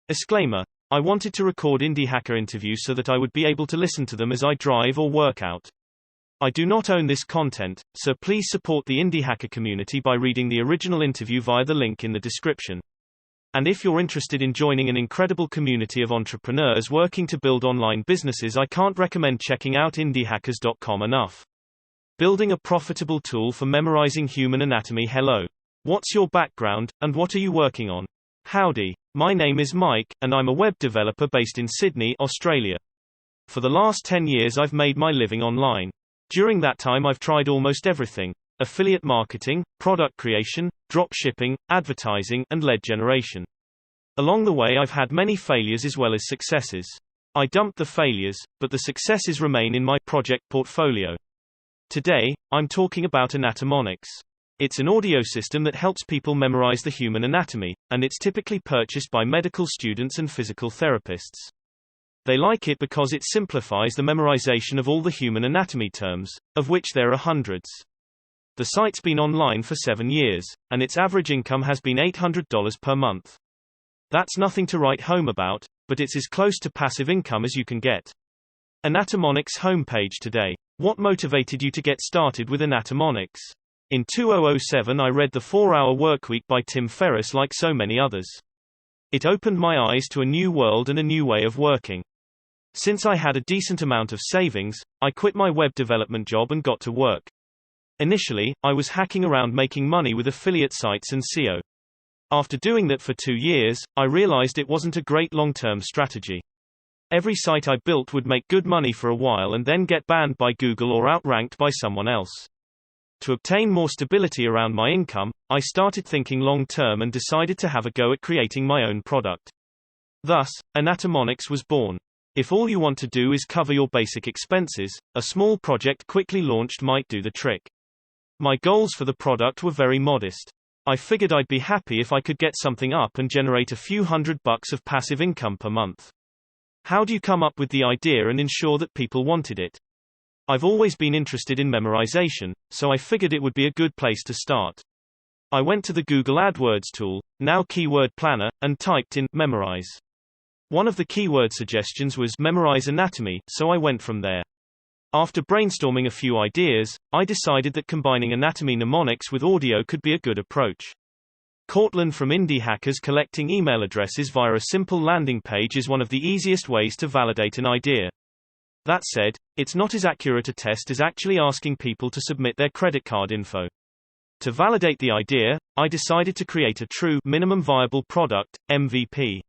Disclaimer. I wanted to record Indie Hacker interviews so that I would be able to listen to them as I drive or work out. I do not own this content, so please support the Indie Hacker community by reading the original interview via the link in the description. And if you're interested in joining an incredible community of entrepreneurs working to build online businesses, I can't recommend checking out indiehackers.com enough. Building a profitable tool for memorizing human anatomy. Hello. What's your background, and what are you working on? Howdy. My name is Mike, and I'm a web developer based in Sydney, Australia. For the last 10 years I've made my living online. During that time I've tried almost everything: affiliate marketing, product creation, drop shipping, advertising, and lead generation. Along the way I've had many failures as well as successes. I dumped the failures, but the successes remain in my project portfolio. Today, I'm talking about Anatomics. It's an audio system that helps people memorize the human anatomy, and it's typically purchased by medical students and physical therapists. They like it because it simplifies the memorization of all the human anatomy terms, of which there are hundreds. The site's been online for 7 years, and its average income has been $800 per month. That's nothing to write home about, but it's as close to passive income as you can get. Anatomics homepage today. What motivated you to get started with Anatomics? In 2007 I read The 4-Hour Workweek by Tim Ferriss like so many others. It opened my eyes to a new world and a new way of working. Since I had a decent amount of savings, I quit my web development job and got to work. Initially, I was hacking around making money with affiliate sites and SEO. After doing that for 2 years, I realized it wasn't a great long-term strategy. Every site I built would make good money for a while and then get banned by Google or outranked by someone else. To obtain more stability around my income, I started thinking long-term and decided to have a go at creating my own product. Thus, Anatomics was born. If all you want to do is cover your basic expenses, a small project quickly launched might do the trick. My goals for the product were very modest. I figured I'd be happy if I could get something up and generate a few $100 of passive income per month. How do you come up with the idea and ensure that people wanted it? I've always been interested in memorization, so I figured it would be a good place to start. I went to the Google AdWords tool, now Keyword Planner, and typed in memorize. One of the keyword suggestions was memorize anatomy, so I went from there. After brainstorming a few ideas, I decided that combining anatomy mnemonics with audio could be a good approach. Courtland from Indie Hackers collecting email addresses via a simple landing page is one of the easiest ways to validate an idea. That said, it's not as accurate a test as actually asking people to submit their credit card info. To validate the idea, I decided to create a true minimum viable product, MVP.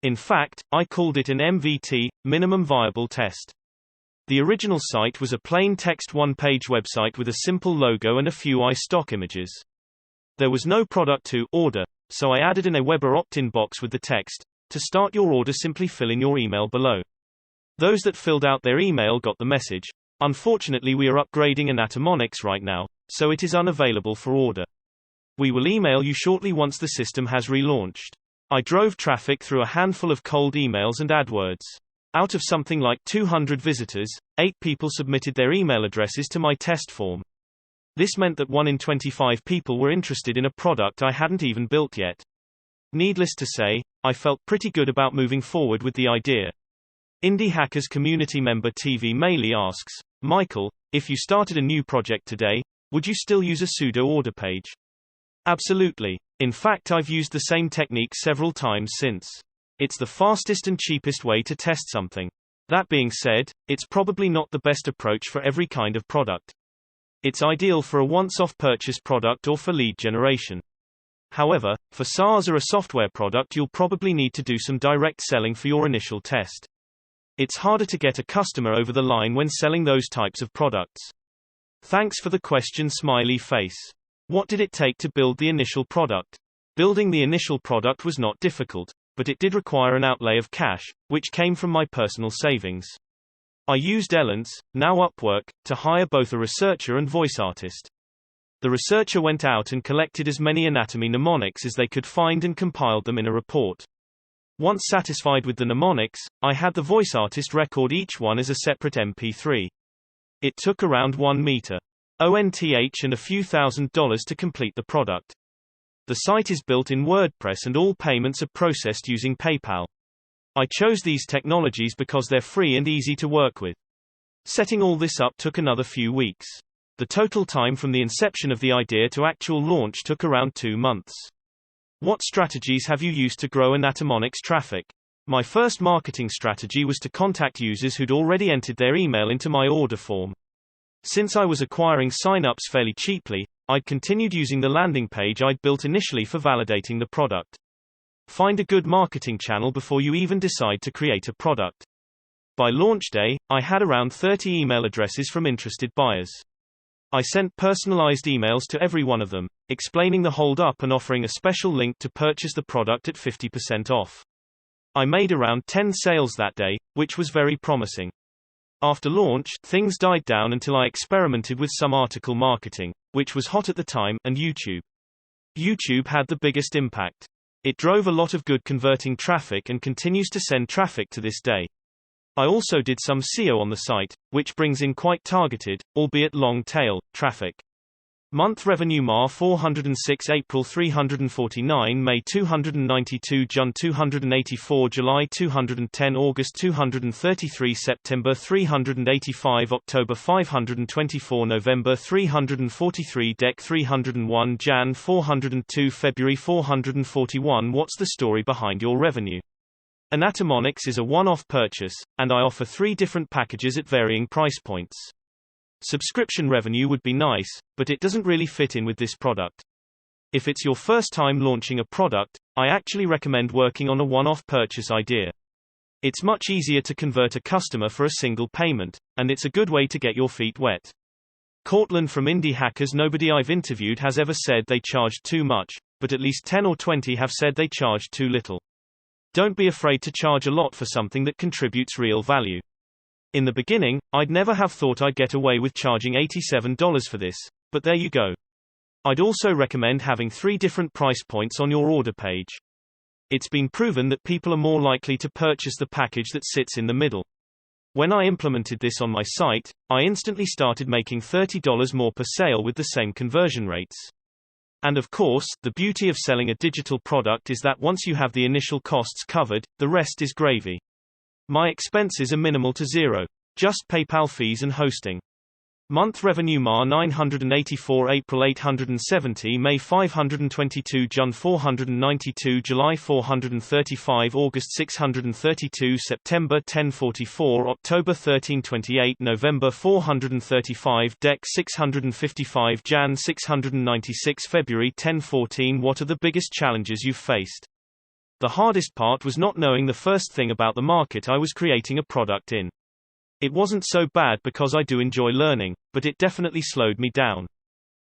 In fact, I called it an MVT, minimum viable test. The original site was a plain text one-page website with a simple logo and a few stock images. There was no product to order, so I added an Aweber opt-in box with the text, "To start your order simply fill in your email below." Those that filled out their email got the message. Unfortunately we are upgrading Anatomics right now, so it is unavailable for order. We will email you shortly once the system has relaunched. I drove traffic through a handful of cold emails and AdWords. Out of something like 200 visitors, 8 people submitted their email addresses to my test form. This meant that 1 in 25 people were interested in a product I hadn't even built yet. Needless to say, I felt pretty good about moving forward with the idea. Indie Hackers community member TV Mailey asks, Michael, if you started a new project today, would you still use a pseudo order page? Absolutely. In fact, I've used the same technique several times since. It's the fastest and cheapest way to test something. That being said, it's probably not the best approach for every kind of product. It's ideal for a once-off purchase product or for lead generation. However, for SaaS or a software product you'll probably need to do some direct selling for your initial test. It's harder to get a customer over the line when selling those types of products. Thanks for the question, smiley face. What did it take to build the initial product? Building the initial product was not difficult, but it did require an outlay of cash, which came from my personal savings. I used Elance, now Upwork, to hire both a researcher and voice artist. The researcher went out and collected as many anatomy mnemonics as they could find and compiled them in a report. Once satisfied with the mnemonics, I had the voice artist record each one as a separate MP3. It took around $1 meter. ONTH and a few $1,000s to complete the product. The site is built in WordPress and all payments are processed using PayPal. I chose these technologies because they're free and easy to work with. Setting all this up took another few weeks. The total time from the inception of the idea to actual launch took around 2 months. What strategies have you used to grow Anatomics traffic? My first marketing strategy was to contact users who'd already entered their email into my order form. Since I was acquiring sign-ups fairly cheaply, I'd continued using the landing page I'd built initially for validating the product. Find a good marketing channel before you even decide to create a product. By launch day, I had around 30 email addresses from interested buyers. I sent personalized emails to every one of them, explaining the hold-up and offering a special link to purchase the product at 50% off. I made around 10 sales that day, which was very promising. After launch, things died down until I experimented with some article marketing, which was hot at the time, and YouTube. YouTube had the biggest impact. It drove a lot of good converting traffic and continues to send traffic to this day. I also did some SEO on the site, which brings in quite targeted, albeit long-tail, traffic. Month revenue MAR 406 April 349 May 292 June 284 July 210 August 233 September 385 October 524 November 343 Dec 301 Jan 402 February 441 What's the story behind your revenue? Anatomics is a one-off purchase, and I offer 3 different packages at varying price points. Subscription revenue would be nice, but it doesn't really fit in with this product. If it's your first time launching a product, I actually recommend working on a one-off purchase idea. It's much easier to convert a customer for a single payment, and it's a good way to get your feet wet. Courtland from Indie Hackers. Nobody I've interviewed has ever said they charged too much, but at least 10 or 20 have said they charged too little. Don't be afraid to charge a lot for something that contributes real value. In the beginning, I'd never have thought I'd get away with charging $87 for this, but there you go. I'd also recommend having 3 different price points on your order page. It's been proven that people are more likely to purchase the package that sits in the middle. When I implemented this on my site, I instantly started making $30 more per sale with the same conversion rates. And of course, the beauty of selling a digital product is that once you have the initial costs covered, the rest is gravy. My expenses are minimal to zero. Just PayPal fees and hosting. Month revenue MAR 984 April 870 May 522 June 492 July 435 August 632 September 1044 October 1328 November 435 Dec 655 Jan 696 February 1014 What are the biggest challenges you've faced? The hardest part was not knowing the first thing about the market I was creating a product in. It wasn't so bad because I do enjoy learning, but it definitely slowed me down.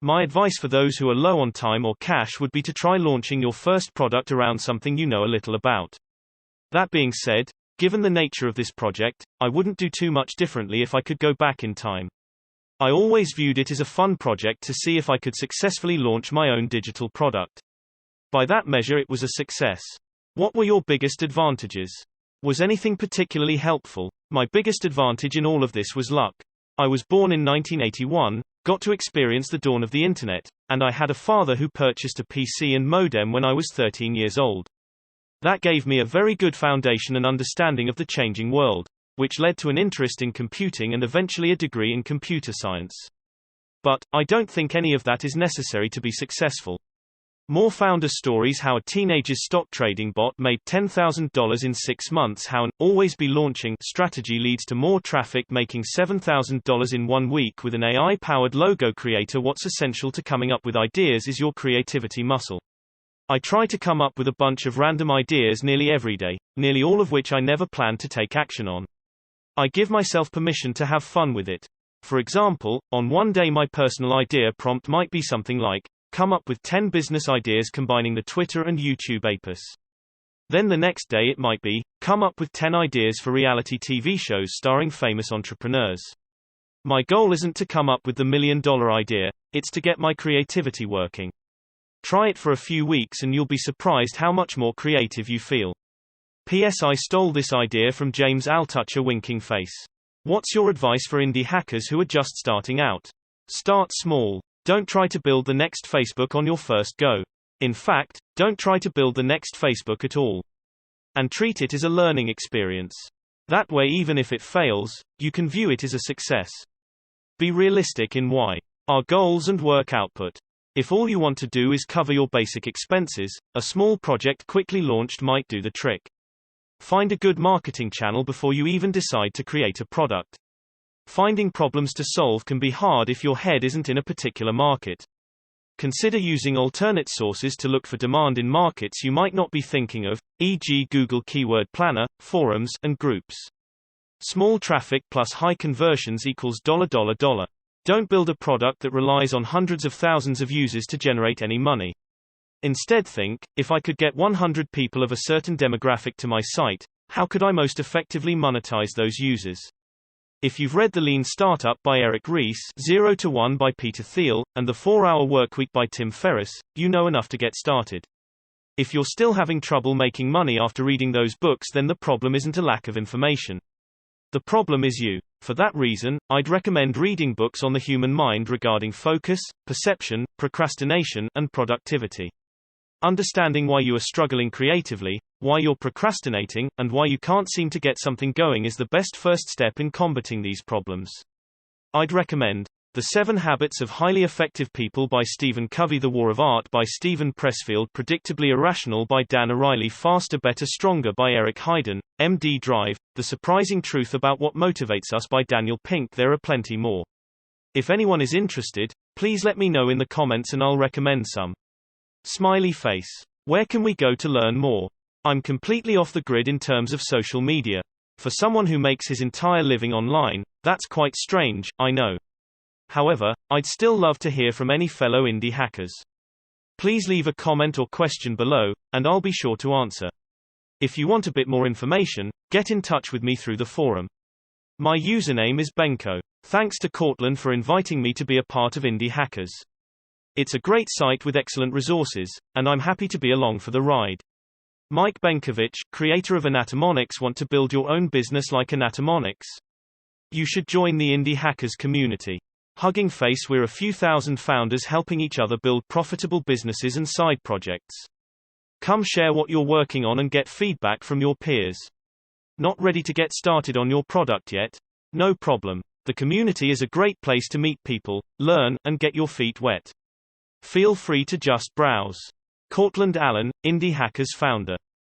My advice for those who are low on time or cash would be to try launching your first product around something you know a little about. That being said, given the nature of this project, I wouldn't do too much differently if I could go back in time. I always viewed it as a fun project to see if I could successfully launch my own digital product. By that measure, it was a success. What were your biggest advantages? Was anything particularly helpful? My biggest advantage in all of this was luck. I was born in 1981, got to experience the dawn of the internet, and I had a father who purchased a PC and modem when I was 13 years old. That gave me a very good foundation and understanding of the changing world, which led to an interest in computing and eventually a degree in computer science. But I don't think any of that is necessary to be successful. More founder stories: how a teenager's stock trading bot made $10,000 in 6 months, how an always be launching strategy leads to more traffic, making $7,000 in 1 week with an AI-powered logo creator. What's essential to coming up with ideas is your creativity muscle. I try to come up with a bunch of random ideas nearly every day, nearly all of which I never plan to take action on. I give myself permission to have fun with it. For example, on one day my personal idea prompt might be something like, come up with 10 business ideas combining the Twitter and YouTube apis. Then the next day it might be, come up with 10 ideas for reality TV shows starring famous entrepreneurs. My goal isn't to come up with the $1 million idea, it's to get my creativity working. Try it for a few weeks and you'll be surprised how much more creative you feel. P.S. I stole this idea from James Altucher. Winking face. What's your advice for indie hackers who are just starting out? Start small. Don't try to build the next Facebook on your first go. In fact, don't try to build the next Facebook at all. And treat it as a learning experience. That way, even if it fails, you can view it as a success. Be realistic in why. Our goals and work output. If all you want to do is cover your basic expenses, a small project quickly launched might do the trick. Find a good marketing channel before you even decide to create a product. Finding problems to solve can be hard if your head isn't in a particular market. Consider using alternate sources to look for demand in markets you might not be thinking of, e.g. Google Keyword Planner, forums, and groups. Small traffic plus high conversions equals $. Don't build a product that relies on hundreds of thousands of users to generate any money. Instead think, if I could get 100 people of a certain demographic to my site, how could I most effectively monetize those users? If you've read The Lean Startup by Eric Ries, 0 to 1 by Peter Thiel, and The 4-Hour Workweek by Tim Ferriss, you know enough to get started. If you're still having trouble making money after reading those books, then the problem isn't a lack of information. The problem is you. For that reason, I'd recommend reading books on the human mind regarding focus, perception, procrastination, and productivity. Understanding why you are struggling creatively, why you're procrastinating, and why you can't seem to get something going is the best first step in combating these problems. I'd recommend The 7 Habits of Highly Effective People by Stephen Covey, The War of Art by Stephen Pressfield, Predictably Irrational by Dan Ariely, Faster Better Stronger by Eric Heiden, MD Drive, The Surprising Truth About What Motivates Us by Daniel Pink. There are plenty more. If anyone is interested, please let me know in the comments and I'll recommend some. Smiley face. Where can we go to learn more? I'm completely off the grid in terms of social media. For someone who makes his entire living online, that's quite strange, I know. However, I'd still love to hear from any fellow indie hackers. Please leave a comment or question below, and I'll be sure to answer. If you want a bit more information, get in touch with me through the forum. My username is Benko. Thanks to Courtland for inviting me to be a part of Indie Hackers. It's a great site with excellent resources, and I'm happy to be along for the ride. Mike Benkovich, creator of Anatomics, want to build your own business like Anatomics? You should join the Indie Hackers community. Hugging face, we're a few thousand founders helping each other build profitable businesses and side projects. Come share what you're working on and get feedback from your peers. Not ready to get started on your product yet? No problem. The community is a great place to meet people, learn, and get your feet wet. Feel free to just browse. Courtland Allen, Indie Hackers founder.